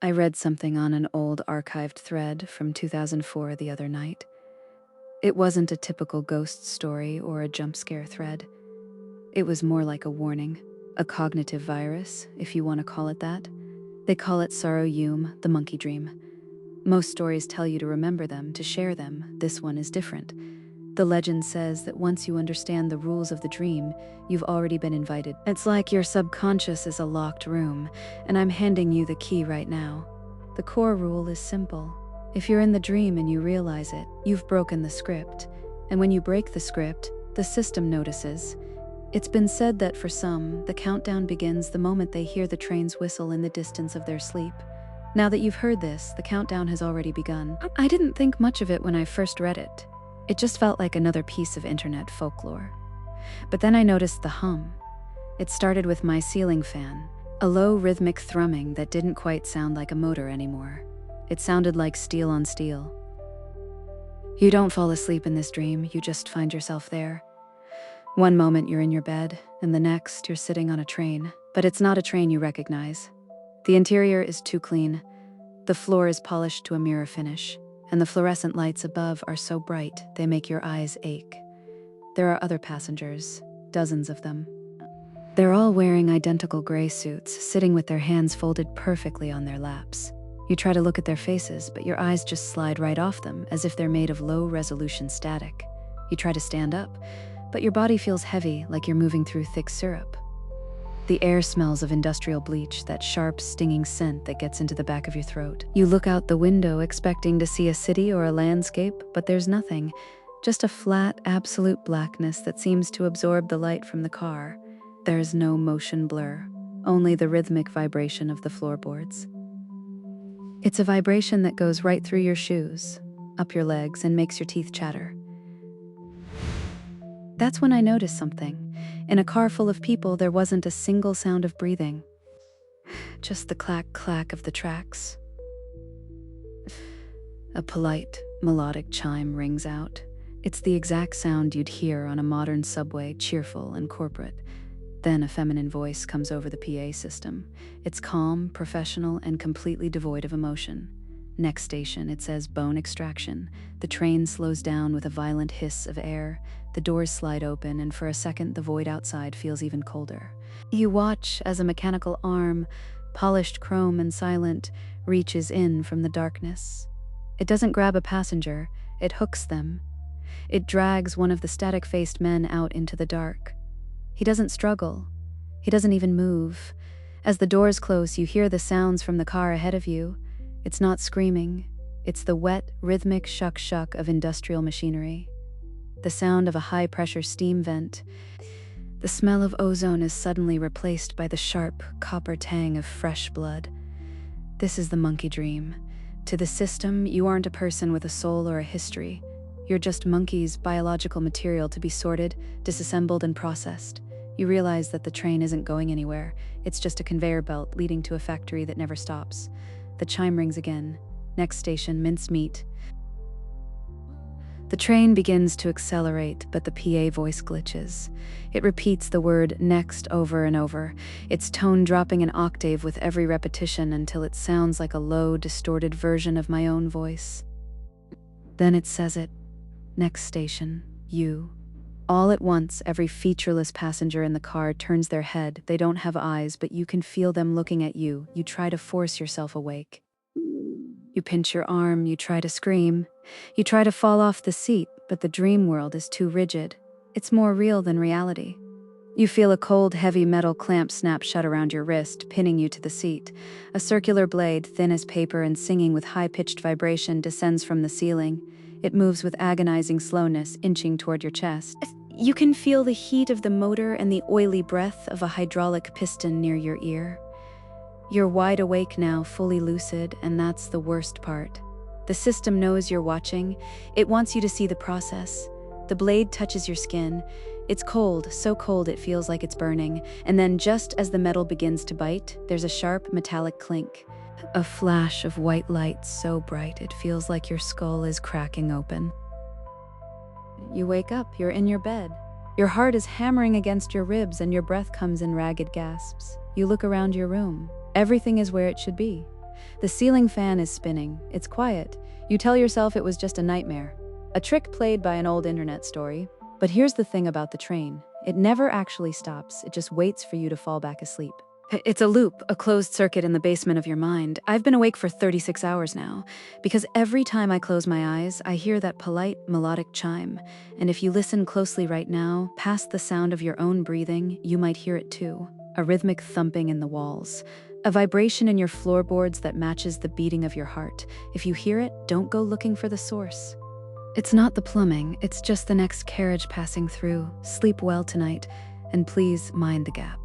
I read something on an old archived thread from 2004 the other night. It wasn't a typical ghost story or a jump scare thread. It was more like a warning, a cognitive virus, if you want to call it that. They call it Saru Yume, the monkey dream. Most stories tell you to remember them, to share them. This one is different. The legend says that once you understand the rules of the dream, you've already been invited. It's like your subconscious is a locked room, and I'm handing you the key right now. The core rule is simple. If you're in the dream and you realize it, you've broken the script. And when you break the script, the system notices. It's been said that for some, the countdown begins the moment they hear the train's whistle in the distance of their sleep. Now that you've heard this, the countdown has already begun. I didn't think much of it when I first read it. It just felt like another piece of internet folklore. But then I noticed the hum. It started with my ceiling fan, a low rhythmic thrumming that didn't quite sound like a motor anymore. It sounded like steel on steel. You don't fall asleep in this dream, you just find yourself there. One moment you're in your bed, and the next you're sitting on a train. But it's not a train you recognize. The interior is too clean. The floor is polished to a mirror finish, and the fluorescent lights above are so bright they make your eyes ache. There are other passengers, dozens of them. They're all wearing identical gray suits, sitting with their hands folded perfectly on their laps. You try to look at their faces, but your eyes just slide right off them, as if they're made of low-resolution static. You try to stand up, but your body feels heavy, like you're moving through thick syrup. The air smells of industrial bleach, that sharp, stinging scent that gets into the back of your throat. You look out the window expecting to see a city or a landscape, but there's nothing. Just a flat, absolute blackness that seems to absorb the light from the car. There's no motion blur, only the rhythmic vibration of the floorboards. It's a vibration that goes right through your shoes, up your legs, and makes your teeth chatter. That's when I noticed something. In a car full of people, there wasn't a single sound of breathing. Just the clack-clack of the tracks. A polite, melodic chime rings out. It's the exact sound you'd hear on a modern subway, cheerful and corporate. Then a feminine voice comes over the PA system. It's calm, professional, and completely devoid of emotion. Next station, it says bone extraction. The train slows down with a violent hiss of air. The doors slide open, and for a second, the void outside feels even colder. You watch as a mechanical arm, polished chrome and silent, reaches in from the darkness. It doesn't grab a passenger, it hooks them. It drags one of the static-faced men out into the dark. He doesn't struggle. He doesn't even move. As the doors close, you hear the sounds from the car ahead of you. It's not screaming. It's the wet, rhythmic shuck-shuck of industrial machinery. The sound of a high-pressure steam vent. The smell of ozone is suddenly replaced by the sharp, copper tang of fresh blood. This is the monkey dream. To the system, you aren't a person with a soul or a history. You're just monkey's biological material to be sorted, disassembled, and processed. You realize that the train isn't going anywhere. It's just a conveyor belt leading to a factory that never stops. The chime rings again. Next station, mincemeat. The train begins to accelerate, but the PA voice glitches. It repeats the word next over and over, its tone dropping an octave with every repetition until it sounds like a low, distorted version of my own voice. Then it says it. Next station, you. All at once, every featureless passenger in the car turns their head. They don't have eyes, but you can feel them looking at you. You try to force yourself awake. You pinch your arm, you try to scream. You try to fall off the seat, but the dream world is too rigid. It's more real than reality. You feel a cold, heavy metal clamp snap shut around your wrist, pinning you to the seat. A circular blade, thin as paper and singing with high-pitched vibration, descends from the ceiling. It moves with agonizing slowness, inching toward your chest. You can feel the heat of the motor and the oily breath of a hydraulic piston near your ear. You're wide awake now, fully lucid, and that's the worst part. The system knows you're watching. It wants you to see the process. The blade touches your skin. It's cold, so cold it feels like it's burning. And then just as the metal begins to bite, there's a sharp metallic clink. A flash of white light so bright it feels like your skull is cracking open. You wake up, you're in your bed. Your heart is hammering against your ribs and your breath comes in ragged gasps. You look around your room. Everything is where it should be. The ceiling fan is spinning. It's quiet. You tell yourself it was just a nightmare. A trick played by an old internet story. But here's the thing about the train. It never actually stops. It just waits for you to fall back asleep. It's a loop, a closed circuit in the basement of your mind. I've been awake for 36 hours now, because every time I close my eyes, I hear that polite, melodic chime. And if you listen closely right now, past the sound of your own breathing, you might hear it too. A rhythmic thumping in the walls. A vibration in your floorboards that matches the beating of your heart. If you hear it, don't go looking for the source. It's not the plumbing, it's just the next carriage passing through. Sleep well tonight, and please mind the gap.